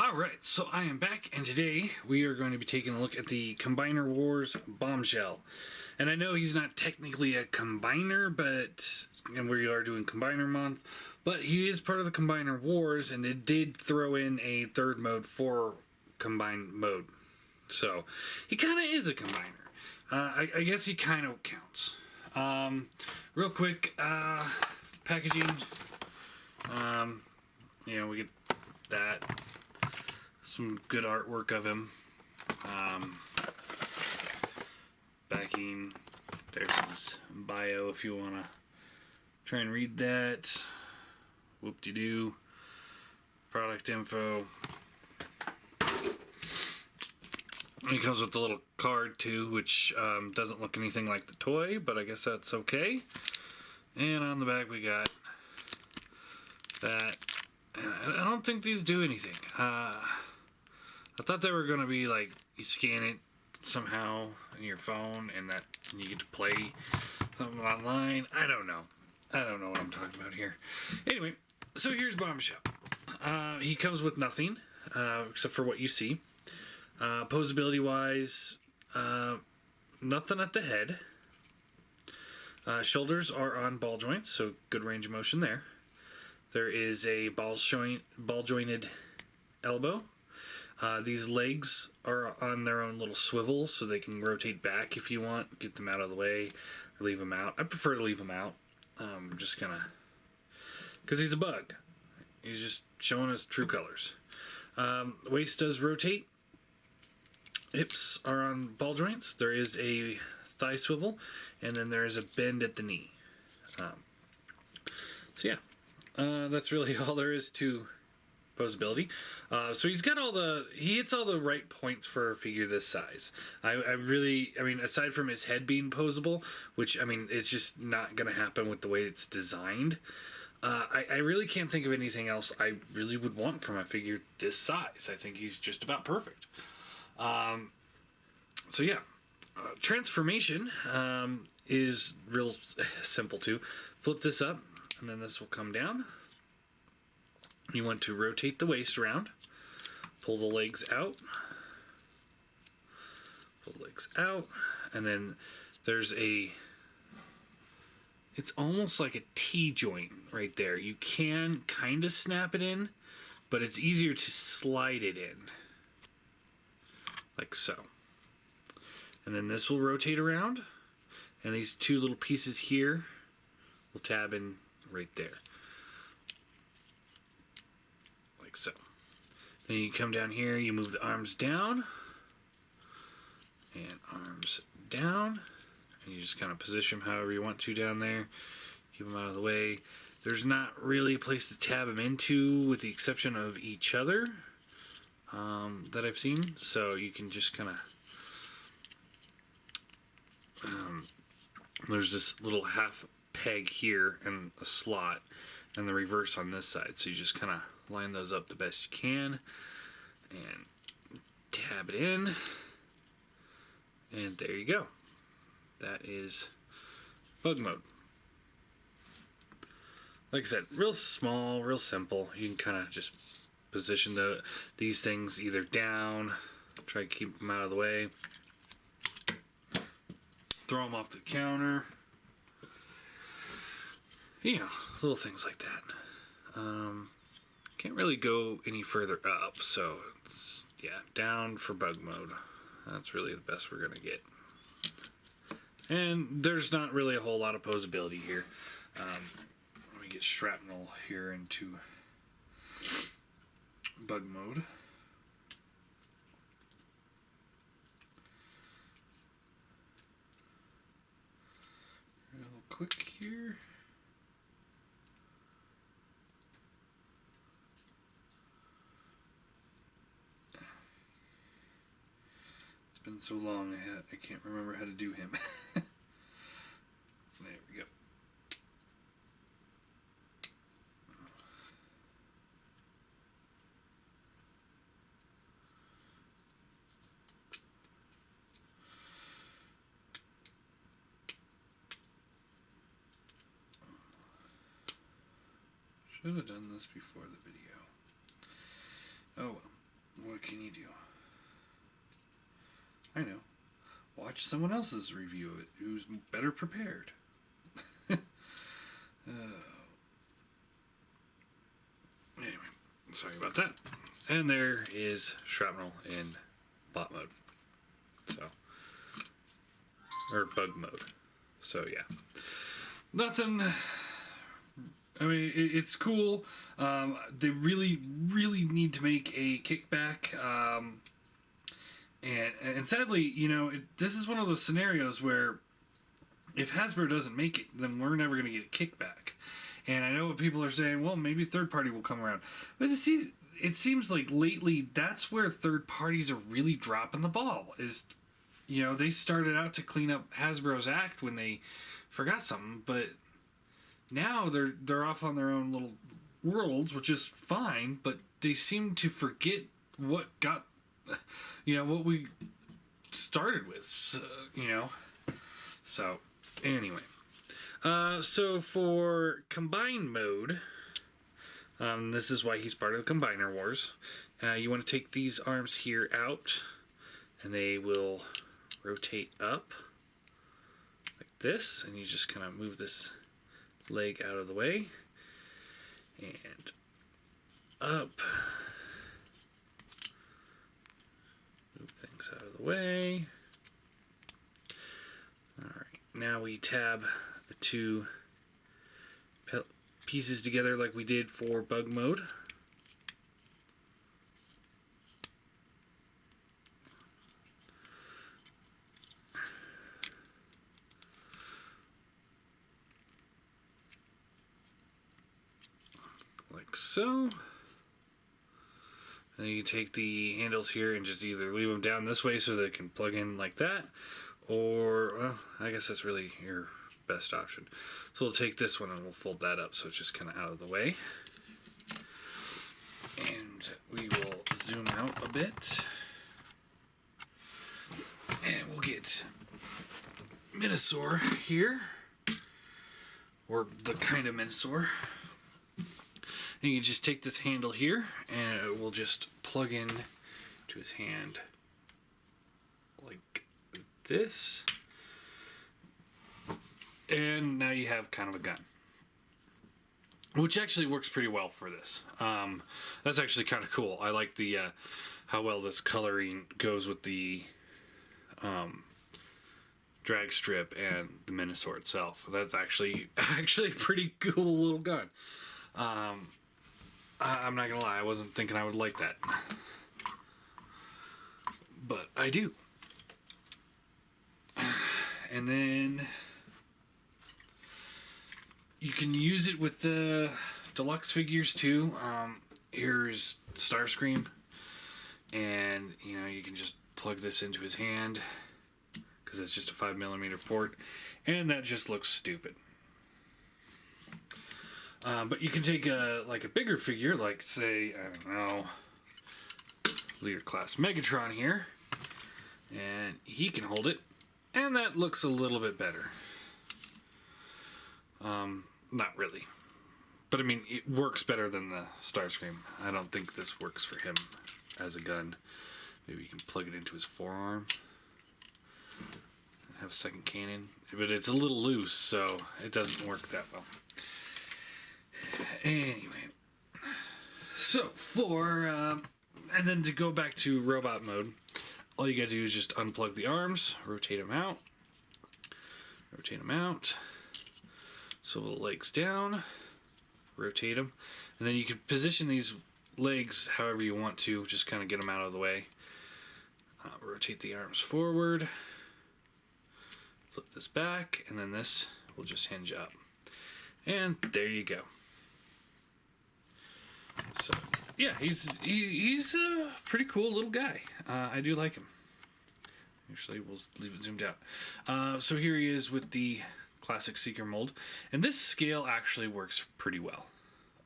Alright, so I am back, and today we are going to be taking a look at the Combiner Wars Bombshell. And I know he's not technically a combiner, and we are doing Combiner Month, but he is part of the Combiner Wars, and it did throw in a third mode for Combine mode. So, he kind of is a combiner. I guess he kind of counts. Real quick, packaging. We get that. Some good artwork of him. Backing. There's his bio if you want to try and read that. Whoop-de-doo. Product info. He comes with a little card too, which doesn't look anything like the toy, but I guess that's okay. And on the back we got that. And I don't think these do anything. I thought they were going to be like you scan it somehow on your phone and you get to play something online. I don't know what I'm talking about here. Anyway, so here's Bombshell. He comes with nothing except for what you see. Posability wise, nothing at the head. Shoulders are on ball joints, so good range of motion there. There is a ball jointed elbow. These legs are on their own little swivel, so they can rotate back if you want. Get them out of the way, or leave them out. I prefer to leave them out. Just kind of, because he's a bug. He's just showing his true colors. Waist does rotate. Hips are on ball joints. There is a thigh swivel, and then there is a bend at the knee. That's really all there is to Posability. So he hits all the right points for a figure this size. Aside from his head being posable, which, it's just not going to happen with the way it's designed. I really can't think of anything else I really would want from a figure this size. I think he's just about perfect. Transformation is real simple too. Flip this up, and then this will come down. You want to rotate the waist around, pull the legs out, and then it's almost like a T-joint right there. You can kind of snap it in, but it's easier to slide it in, like so. And then this will rotate around, and these two little pieces here will tab in right there. Like so. Then you come down here, you move the arms down, and arms down, and you just kind of position them however you want to down there. Keep them out of the way. There's not really a place to tab them into, with the exception of each other that I've seen. So you can just kind of there's this little half peg here and a slot, and the reverse on this side. So you just kind of line those up the best you can and tab it in, and there you go. That is bug mode. Like I said, real small, real simple. You can kind of just position these things either down, try to keep them out of the way, throw them off the counter. Little things like that. Can't really go any further up, so it's, down for bug mode. That's really the best we're gonna get. And there's not really a whole lot of posability here. Let me get shrapnel here into bug mode. Real quick here. It's been so long I can't remember how to do him. There we go. Should have done this before the video. Oh well. I know. Watch someone else's review of it who's better prepared. Anyway, sorry about that. And there is Shrapnel in bot mode. So, or bug mode. So yeah, nothing. I mean, it's cool. They really need to make a kickback. And sadly, you know, this is one of those scenarios where if Hasbro doesn't make it, then we're never going to get a kickback. And I know what people are saying, well, maybe third party will come around. But it seems like lately that's where third parties are really dropping the ball. Is, you know, they started out to clean up Hasbro's act when they forgot something, but now they're off on their own little worlds, which is fine, but they seem to forget what got, you know, what we started with, you know. So, anyway. So for combine mode, this is why he's part of the Combiner Wars. You want to take these arms here out, and they will rotate up like this, and you just kind of move this leg out of the way, and up. Move things out of the way. Alright, now we tab the two pieces together like we did for bug mode. Like so. And you take the handles here and just either leave them down this way so they can plug in like that, or, well, I guess that's really your best option. So we'll take this one and we'll fold that up so it's just kind of out of the way. And we will zoom out a bit. And we'll get Minosaur here, or the kind of Minosaur. And you just take this handle here, and it will just plug in to his hand like this. And now you have kind of a gun, which actually works pretty well for this. That's actually kind of cool. I like the how well this coloring goes with the drag strip and the Minosaur itself. That's actually a pretty cool little gun. I'm not gonna lie, I wasn't thinking I would like that, but I do. And then you can use it with the deluxe figures too. Here's Starscream, and you know, you can just plug this into his hand because it's just a 5mm port, and that just looks stupid. But you can take a bigger figure, like say, I don't know, Leader Class Megatron here, and he can hold it, and that looks a little bit better. Not really, but I mean, it works better than the Starscream. I don't think this works for him as a gun. Maybe you can plug it into his forearm, have a second cannon, but it's a little loose, so it doesn't work that well. Anyway, so and then to go back to robot mode, all you gotta do is just unplug the arms, rotate them out, so the legs down, rotate them, and then you can position these legs however you want to, just kind of get them out of the way. Rotate the arms forward, flip this back, and then this will just hinge up. And there you go. So, yeah, he's a pretty cool little guy. I do like him. Actually, we'll leave it zoomed out. So here he is with the classic Seeker mold. And this scale actually works pretty well.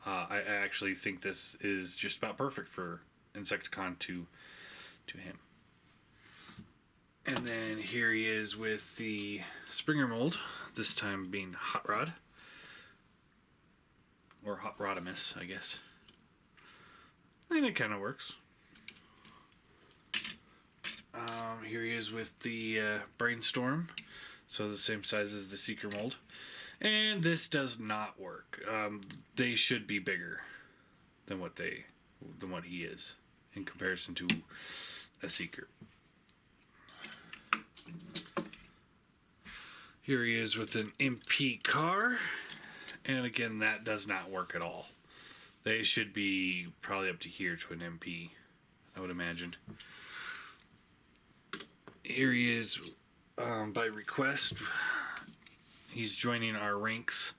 I actually think this is just about perfect for Insecticon to him. And then here he is with the Springer mold, this time being Hot Rod. Or Hot Rodimus, I guess. And it kind of works. Here he is with the Brainstorm, so the same size as the Seeker mold. And this does not work. They should be bigger than what he is in comparison to a Seeker. Here he is with an MP car, and again, that does not work at all. They should be probably up to here to an MP, I would imagine. Here he is by request. He's joining our ranks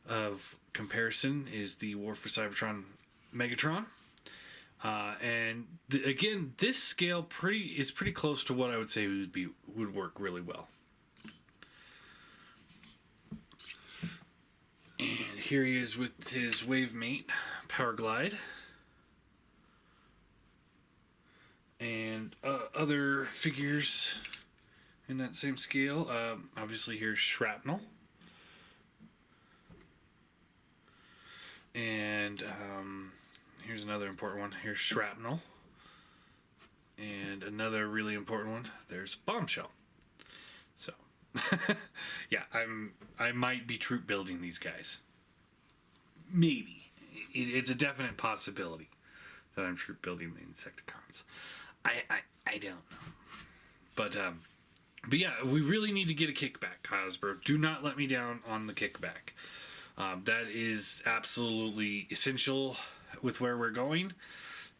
of comparison is the War for Cybertron Megatron. And again, this scale is pretty close to what I would say would work really well. And here he is with his wave mate, Power Glide. And other figures in that same scale. Obviously, here's Shrapnel. And here's another important one. Here's Shrapnel. And another really important one. There's Bombshell. So, yeah, I might be troop building these guys. Maybe. It's a definite possibility that I'm troop building the Insecticons. I don't know. But yeah, we really need to get a kickback, Hasbro. Do not let me down on the kickback. That is absolutely essential with where we're going.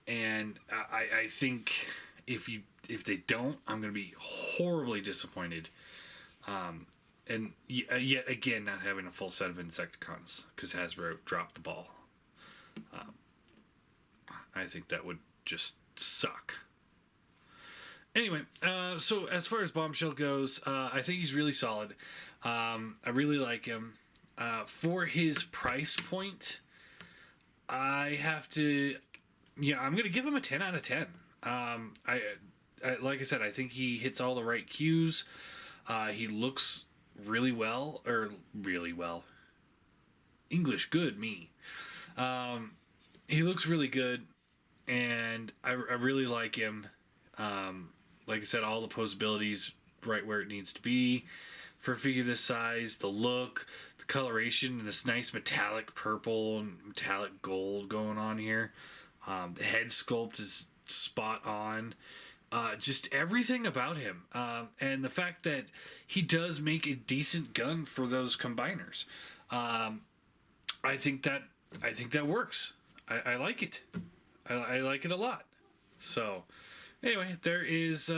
And I think if they don't, I'm going to be horribly disappointed. And yet again, not having a full set of Insecticons because Hasbro dropped the ball. I think that would just suck. Anyway, so as far as Bombshell goes, I think he's really solid. I really like him. For his price point, I have to... Yeah, I'm going to give him a 10 out of 10. I like I said, I think he hits all the right cues. He looks really well. English good, me. He looks really good, and I really like him. Like I said, all the posability's right where it needs to be for a figure this size. The look, the coloration, and this nice metallic purple and metallic gold going on here. The head sculpt is spot on. Just everything about him. And the fact that he does make a decent gun for those combiners. I think that works. I like it. I like it a lot. So, anyway, there is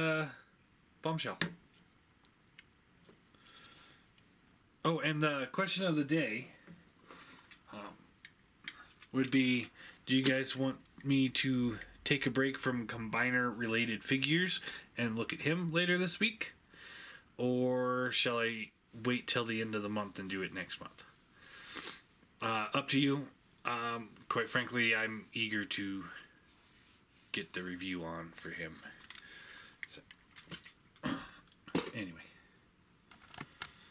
Bombshell. Oh, and the question of the day would be, do you guys want me to take a break from combiner-related figures and look at him later this week? Or shall I wait till the end of the month and do it next month? Up to you. Quite frankly, I'm eager to get the review on for him. So, anyway.